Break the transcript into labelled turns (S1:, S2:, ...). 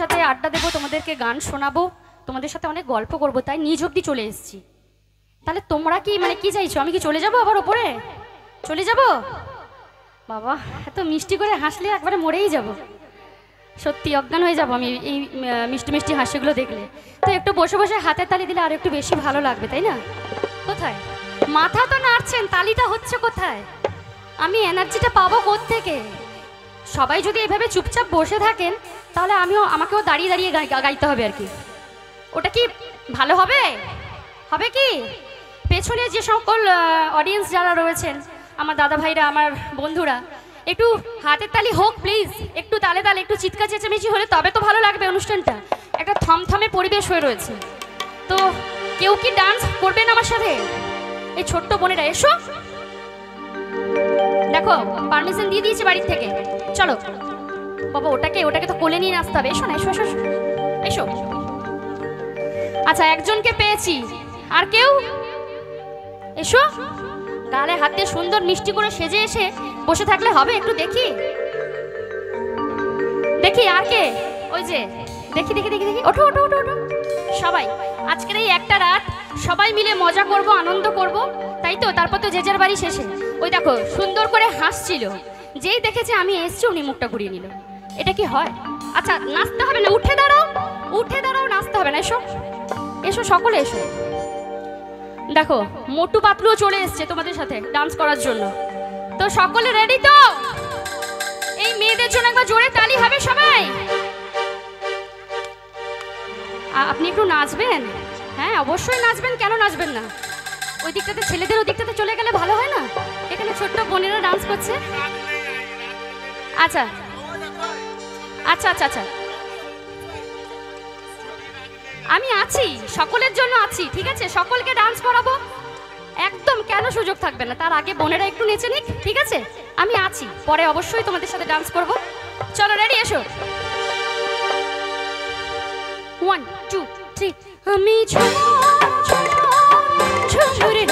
S1: সাথে আড্ডা দেবো, তোমাদেরকে গান শোনাবো, তোমাদের সাথে অনেক গল্প করবো, তাই নিজ অব্দি চলে এসেছি। তাহলে তোমরা কি মানে কি চাইছো, আমি কি চলে যাবো আবার ওপরে? চলে যাব? বাবা এত মিষ্টি করে হাসলে একবারে মরেই যাব, সত্যি অজ্ঞান হয়ে যাব আমি এই মিষ্টি মিষ্টি হাসিগুলো দেখলে। তো একটু বসে বসে হাতে তালি দিলে আর একটু বেশি ভালো লাগবে, তাই না? কোথায় মাথা তো নাড়ছেন, তালিটা হচ্ছে কোথায়? আমি এনার্জিটা পাবো কোত্থেকে? সবাই যদি এভাবে চুপচাপ বসে থাকেন তাহলে আমাকেও দাঁড়িয়ে দাঁড়িয়ে গাইতে হবে আর কি। ওটা কি ভালো হবে? হবে কি? পেছনে যে সকল অডিয়েন্স যারা রয়েছেন, আমার দাদা ভাইরা, আমার বন্ধুরা, একটু হাতের তালি হোক প্লিজ, একটু তালে তালে, একটু চিৎকার চেঁচামেচি হলে তবে তো ভালো লাগবে অনুষ্ঠানটা। একটা থমথমে পরিবেশ হয়ে রয়েছে, তো কেউ কি ডান্স করবেন আমার সাথে? এই ছোট্ট বোনেরা এসো, দেখো পারমিশন দিয়ে দিয়েছি বাড়ির থেকে, চলো বাবা। ওটাকে তো কোলে নিয়ে আসতে হবে, এসো না, এসো এসো এসো। আচ্ছা একজনকে পেয়েছি, আর কেউ? এসো, গালে হাত দিয়ে সুন্দর মিষ্টি করে সেজে এসে বসে থাকলে হবে? একটু দেখি দেখি আর কে? ওই যে দেখি দেখি দেখি দেখি, ওঠো ওঠো ওঠো ওঠো সবাই। আজকের এই একটা রাত সবাই মিলে মজা করব, আনন্দ করব, তাই তো? তারপর তো যে যার বাড়ি শেষে। ওই দেখো সুন্দর করে হাসছিল, যেই দেখেছে আমি এসছি উনি মুখটা ঘুরিয়ে নিল। এটা কি হয়? আচ্ছা নাচতে হবে না, উঠে দাঁড়াও, উঠে দাঁড়াও, নাচতে হবে না, এসো এসো সকলে এসো। দেখো মোটু পাতলুও চলে এসছে তোমাদের সাথে ডান্স করার জন্য, তো সকলে রেডি তো? এই মেয়েদের জন্য একবার জোরে তালি হবে সবাই। আপনি একটু নাচবেন? হ্যাঁ অবশ্যই নাচবেন, কেন নাচবেন না? ওই দিকটাতে ছেলেদের ওই দিকটাতে চলে গেলে ভালো হয় না? এখানে ছোট্ট বোনেরা ডান্স করছে। আচ্ছা আচ্ছা আচ্ছা আচ্ছা, আমি আছি, সকলের জন্য আছি, ঠিক আছে? সকলকে ডান্স করাবো একদম, কেন সুযোগ থাকবে না? তার আগে বোনেরা একটু নেচে নিক, ঠিক আছে? আমি আছি, পরে অবশ্যই তোমাদের সাথে ডান্স করব। চলো রেডি, এসো। 1 2 3। আমি ঝুমুরে